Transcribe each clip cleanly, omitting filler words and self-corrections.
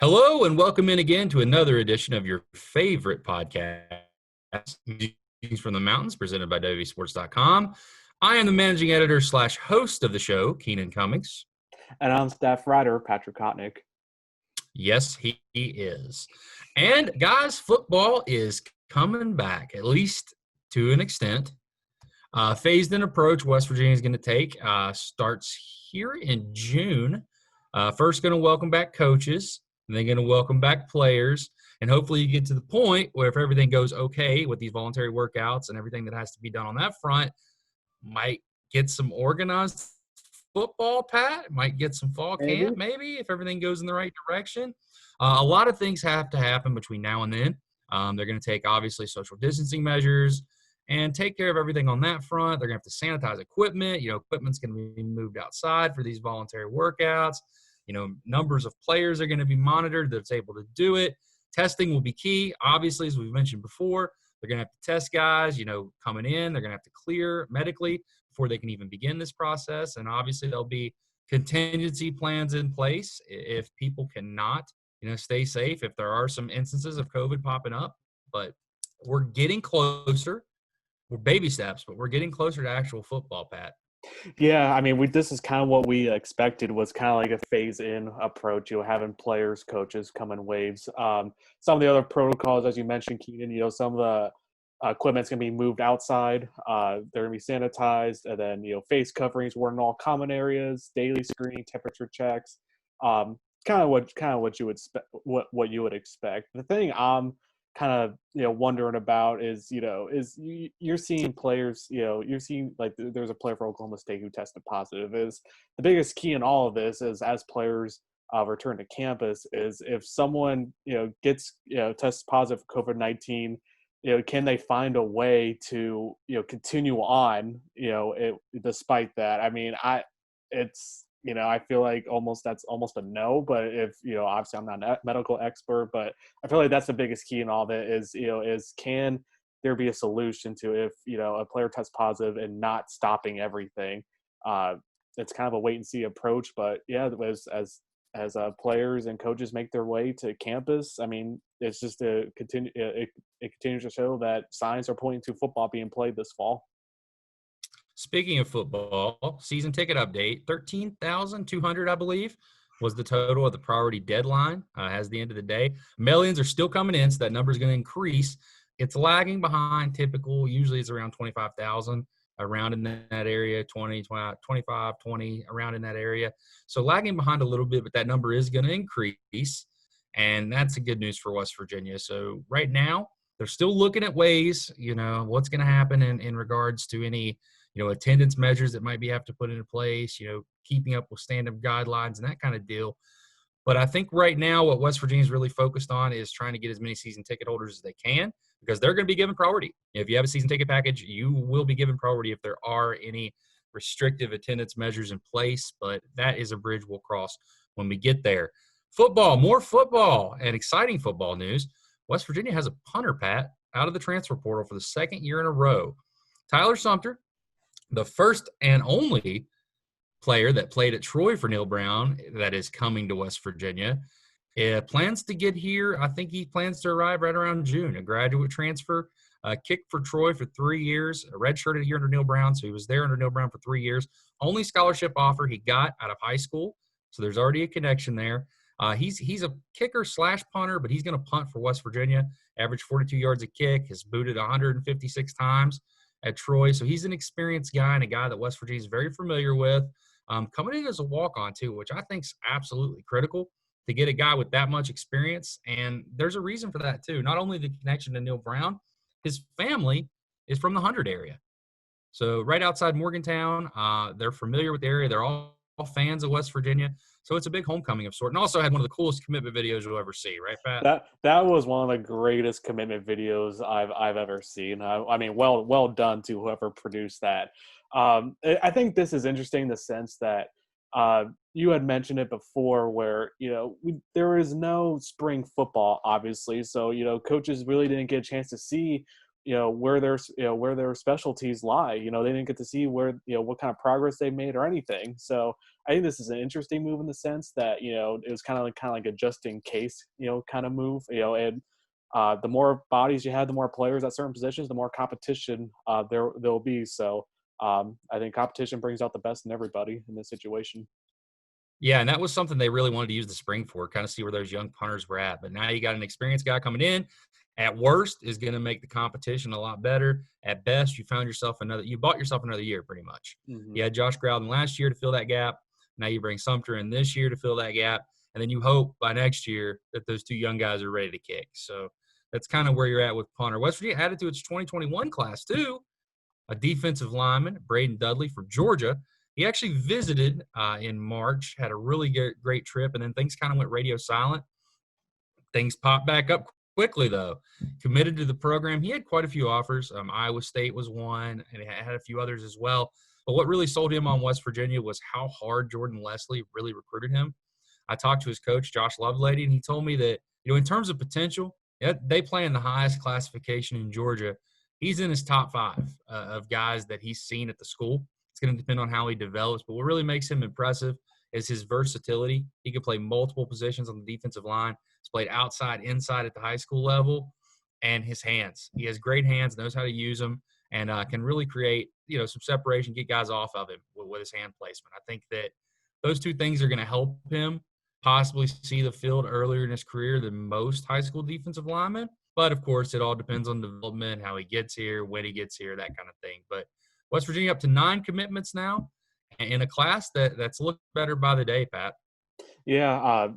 Hello and welcome in again to another edition of your favorite podcast, Musings from the Mountains, presented by WVSports.com. I am the managing editor / host of the show, Keenan Cummings. And I'm staff writer, Patrick Kotnik. Yes, he is. And guys, football is coming back, at least to an extent. Phased-in approach West Virginia is going to take starts here in June. First going to welcome back coaches. And they're going to welcome back players. And hopefully you get to the point where if everything goes okay with these voluntary workouts and everything that has to be done on that front, might get some organized football, Pat. Might get some fall camp, maybe, if everything goes in the right direction. A lot of things have to happen between now and then. They're going to take, obviously, social distancing measures and take care of everything on that front. They're going to have to sanitize equipment. Equipment's going to be moved outside for these voluntary workouts. Numbers of players are going to be monitored that's able to do it. Testing will be key. Obviously, as we've mentioned before, they're going to have to test guys, coming in. They're going to have to clear medically before they can even begin this process. And obviously, there'll be contingency plans in place if people cannot, stay safe, if there are some instances of COVID popping up. But we're getting closer. We're baby steps, but we're getting closer to actual football, Pat. Yeah, I mean, this is kind of what we expected, was kind of like a phase-in approach, having players, coaches come in waves. Some of the other protocols, as you mentioned, Keenan, some of the equipment's going to be moved outside. They're going to be sanitized, and then, face coverings worn in all common areas, daily screening, temperature checks, kind of what you would expect. The thing I'm kind of wondering about is you're seeing players, you're seeing, like, there's a player for Oklahoma State who tested positive. Is the biggest key in all of this is, as players return to campus, is if someone gets tests positive for COVID-19, can they find a way to continue on despite that? I mean, I feel like that's almost a no, but if, obviously I'm not a medical expert, but I feel like that's the biggest key in all of it is can there be a solution to if, a player tests positive and not stopping everything? It's kind of a wait and see approach, but yeah, as players and coaches make their way to campus, I mean, it's just it continues to show that signs are pointing to football being played this fall. Speaking of football, season ticket update, 13,200, I believe, was the total of the priority deadline as the end of the day. Millions are still coming in, so that number is going to increase. It's lagging behind typical. Usually it's around 25,000, around in that area, 25, 20, around in that area. So lagging behind a little bit, but that number is going to increase, and that's a good news for West Virginia. So right now, they're still looking at ways, what's going to happen in regards to any attendance measures that might have to put into place, keeping up with stand-up guidelines and that kind of deal. But I think right now what West Virginia is really focused on is trying to get as many season ticket holders as they can, because they're going to be given priority. If you have a season ticket package, you will be given priority if there are any restrictive attendance measures in place. But that is a bridge we'll cross when we get there. Football, more football, and exciting football news. West Virginia has a punter, Pat, out of the transfer portal for the second year in a row. Tyler Sumpter, the first and only player that played at Troy for Neil Brown that is coming to West Virginia, plans to get here. I think he plans to arrive right around June. A graduate transfer, kicked for Troy for 3 years, a redshirted a year under Neil Brown, so he was there under Neil Brown for 3 years. Only scholarship offer he got out of high school, so there's already a connection there. He's a kicker / punter, but he's going to punt for West Virginia. Averaged 42 yards a kick, has booted 156 times at Troy. So he's an experienced guy and a guy that West Virginia is very familiar with. Coming in as a walk-on, too, which I think is absolutely critical to get a guy with that much experience. And there's a reason for that, too. Not only the connection to Neil Brown, his family is from the 100 area. So right outside Morgantown, they're familiar with the area. They're all fans of West Virginia. So it's a big homecoming of sort. And also had one of the coolest commitment videos you'll ever see, right, Pat? That was one of the greatest commitment videos I've ever seen. I mean, well done to whoever produced that. I think this is interesting in the sense that you had mentioned it before, where there is no spring football, obviously. So coaches really didn't get a chance to see where their specialties lie. They didn't get to see where what kind of progress they made or anything. So I think this is an interesting move in the sense that it was kind of like a just in case kind of move. And the more bodies you have, the more players at certain positions, the more competition there'll be. So I think competition brings out the best in everybody in this situation. Yeah, and that was something they really wanted to use the spring for, kind of see where those young punters were at. But now you got an experienced guy coming in. At worst, is going to make the competition a lot better. At best, you bought yourself another year pretty much. Mm-hmm. You had Josh Groudon last year to fill that gap. Now you bring Sumpter in this year to fill that gap. And then you hope by next year that those two young guys are ready to kick. So that's kind of where you're at with punter. West Virginia added to its 2021 class too, a defensive lineman, Brayden Dudley from Georgia. He actually visited in March, had a really great trip, and then things kind of went radio silent. Things popped back up quickly, though. Committed to the program. He had quite a few offers. Iowa State was one, and he had a few others as well. But what really sold him on West Virginia was how hard Jordan Leslie really recruited him. I talked to his coach, Josh Lovelady, and he told me that, in terms of potential, they play in the highest classification in Georgia. He's in his top 5 of guys that he's seen at the school. It's going to depend on how he develops. But what really makes him impressive is his versatility. He can play multiple positions on the defensive line. He's played outside, inside at the high school level, and his hands. He has great hands, knows how to use them, and can really create, some separation, get guys off of him with his hand placement. I think that those two things are going to help him possibly see the field earlier in his career than most high school defensive linemen. But, of course, it all depends on development, how he gets here, when he gets here, that kind of thing. But West Virginia up to 9 commitments now in a class that's looked better by the day, Pat. Yeah,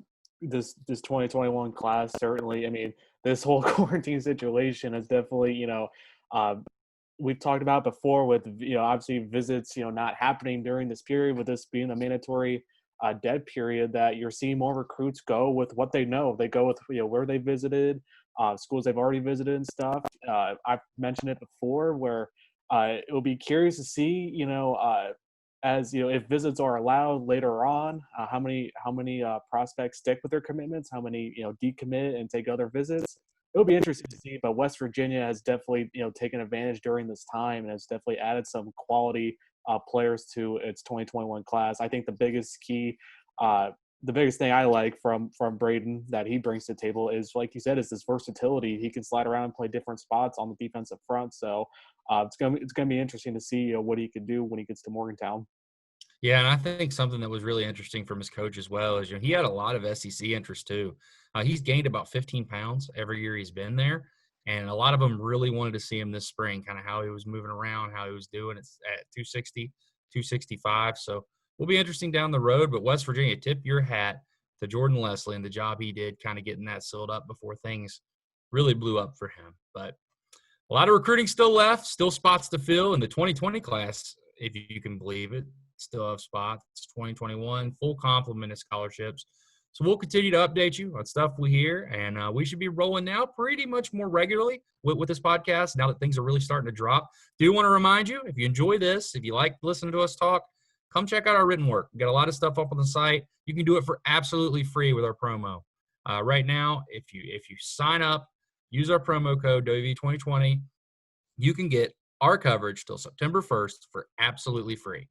this 2021 class, certainly. I mean, this whole quarantine situation is definitely, we've talked about before with, obviously visits, not happening during this period, with this being a mandatory dead period, that you're seeing more recruits go with what they know. They go with, where they visited, schools they've already visited and stuff. I've mentioned it before where it will be curious to see, as if visits are allowed later on, how many prospects stick with their commitments, how many decommit and take other visits. It'll be interesting to see. But West Virginia has definitely taken advantage during this time and has definitely added some quality players to its 2021 class. I think the biggest key, the biggest thing I like from Brayden that he brings to the table is, like you said, is this versatility. He can slide around and play different spots on the defensive front. So it's gonna be interesting to see what he can do when he gets to Morgantown. Yeah, and I think something that was really interesting from his coach as well is, he had a lot of SEC interest too. He's gained about 15 pounds every year he's been there, and a lot of them really wanted to see him this spring, kind of how he was moving around, how he was doing. It's at 260, 265. So will be interesting down the road. But West Virginia, tip your hat to Jordan Leslie and the job he did kind of getting that sealed up before things really blew up for him. But a lot of recruiting still left, still spots to fill in the 2020 class, if you can believe it. Still have spots. 2021, full complement of scholarships. So we'll continue to update you on stuff we hear, and we should be rolling now pretty much more regularly with this podcast now that things are really starting to drop. Do want to remind you, if you enjoy this, if you like listening to us talk, come check out our written work. We've got a lot of stuff up on the site. You can do it for absolutely free with our promo. Right now, if you sign up, use our promo code WV2020, you can get our coverage till September 1st for absolutely free.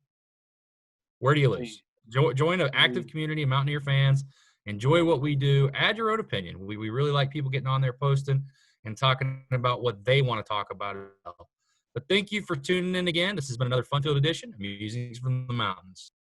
Where do you lose? Join an active community of Mountaineer fans. Enjoy what we do. Add your own opinion. We really like people getting on there posting and talking about what they want to talk about. But thank you for tuning in again. This has been another fun-filled edition of Musings from the Mountains.